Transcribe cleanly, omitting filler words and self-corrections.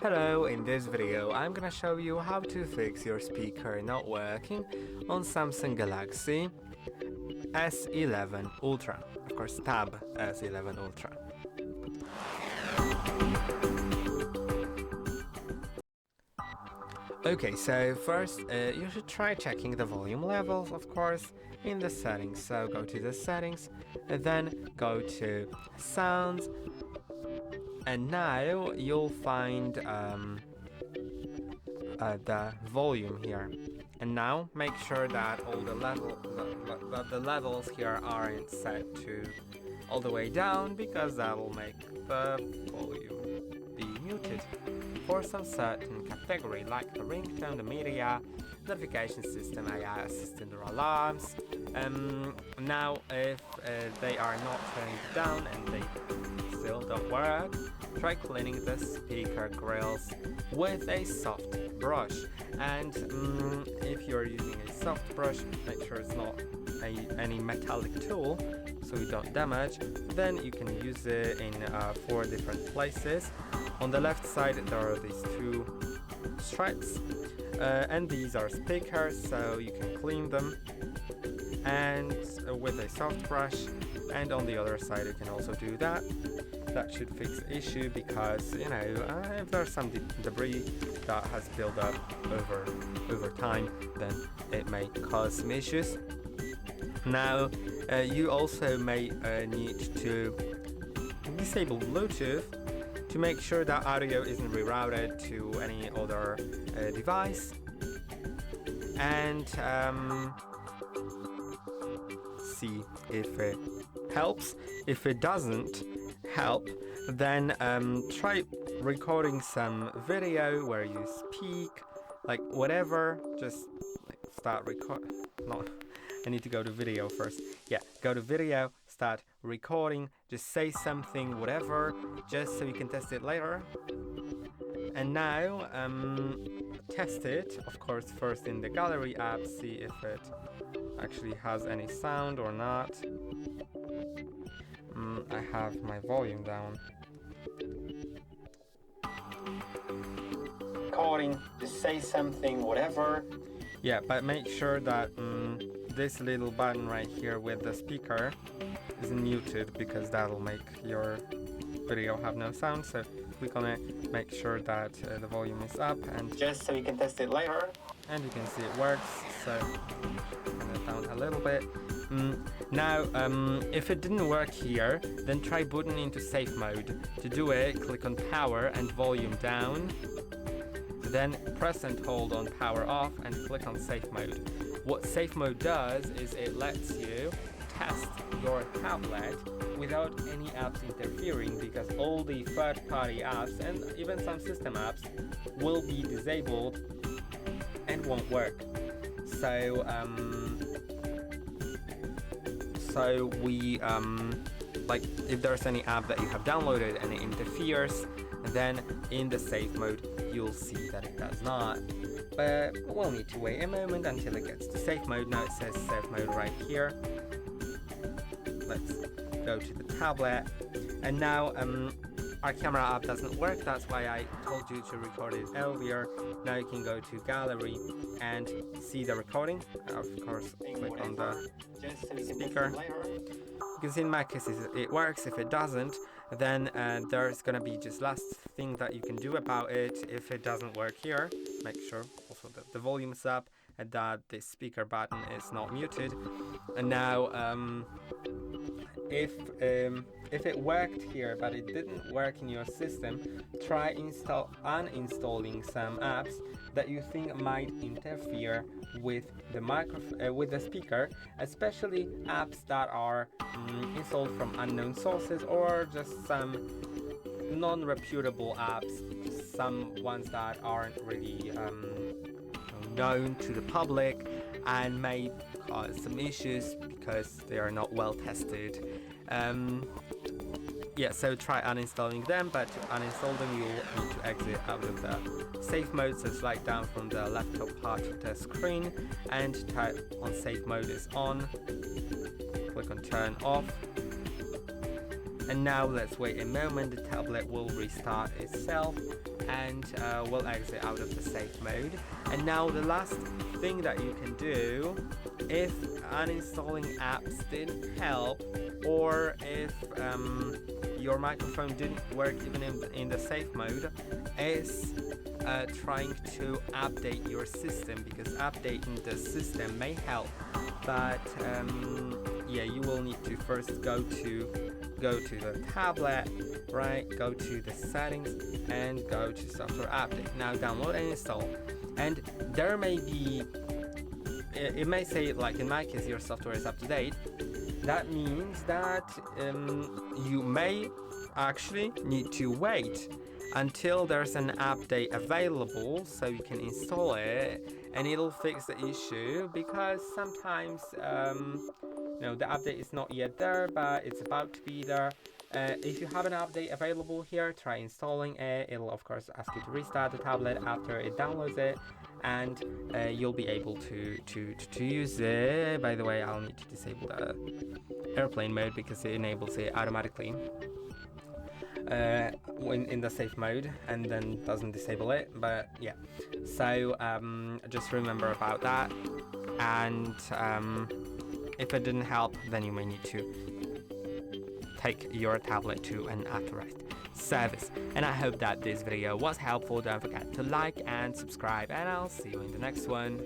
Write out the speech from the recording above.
Hello, in this video I'm gonna show you how to fix your speaker not working on Samsung Galaxy S11 Ultra. Of course, Tab S11 Ultra. Okay, so first you should try checking the volume levels, of course, in the settings. So go to the settings, and then go to sounds, and now you'll find the volume here. And now make sure that all the levels here aren't set to all the way down, because that will make the volume be muted for some certain category, like the ringtone, the media, notification system, AI assistant, or alarms. Now if they are not turned down and they still don't work, try cleaning the speaker grills with a soft brush. And if you're using a soft brush, make sure it's not any metallic tool so you don't damage. Then you can use it in 4 different places. On the left side there are these 2 stripes, and these are speakers, so you can clean them and with a soft brush. And on the other side you can also do that. That should fix the issue, because if there's some debris that has built up over time, then it may cause some issues. Now you also may need to disable Bluetooth to make sure that audio isn't rerouted to any other device, and see if it helps. If it doesn't help, then try recording some video where you speak, like whatever, just start record. No, I need to go to video first. Yeah, go to video, start recording, just say something, whatever, just so you can test it later. And now test it, of course, first in the Gallery app, see if it actually has any sound or not. I have my volume down. Recording, just say something, whatever. Yeah, but make sure that this little button right here with the speaker is muted, because that'll make your video have no sound. So click on it, make sure that the volume is up, and just so you can test it later. And you can see it works, so turn it down a little bit. Now if it didn't work here, then try booting into safe mode. To do it, click on power and volume down, then press and hold on power off and click on safe mode. What safe mode does is it lets you test your tablet without any apps interfering, because all the third-party apps and even some system apps will be disabled and won't work. So we like, if there's any app that you have downloaded and it interferes, then in the safe mode you'll see that it does not. But we'll need to wait a moment until it gets to safe mode. Now it says safe mode right here. Let's go to the tablet, and now our camera app doesn't work. That's why I told you to record it earlier. Now you can go to gallery and see the recording. Of course, click on the speaker. You can see in my case it works. If it doesn't, then there's gonna be just last thing that you can do about it. If it doesn't work here, make sure also that the volume is up and that the speaker button is not muted. And now if it worked here but it didn't work in your system, try uninstalling some apps that you think might interfere with the with the speaker, especially apps that are installed from unknown sources, or just some non-reputable apps, some ones that aren't really known to the public and may cause some issues because they are not well tested. Yeah, so try uninstalling them, but to uninstall them you'll need to exit out of the safe mode. So slide down from the laptop part of the screen and type on safe mode is on, click on turn off, And now let's wait a moment, the tablet will restart itself and will exit out of the safe mode. And now the last thing that you can do, if uninstalling apps didn't help, or if your microphone didn't work even in the safe mode, is trying to update your system, because updating the system may help, but yeah, you will need to first go to the tablet, right? Go to the settings and go to software update. Now download and install. And there may be, it may say, like in my case, your software is up to date. That means that you may actually need to wait until there's an update available so you can install it, and it'll fix the issue, because sometimes the update is not yet there, but it's about to be there. If you have an update available here, try installing it. It'll of course ask you to restart the tablet after it downloads it, and you'll be able to use it. By the way, I'll need to disable the airplane mode because it enables it automatically when in the safe mode, and then doesn't disable it. But yeah, so just remember about that, and if it didn't help, then you may need to take your tablet to an authorized service. And I hope that this video was helpful. Don't forget to like and subscribe, and I'll see you in the next one.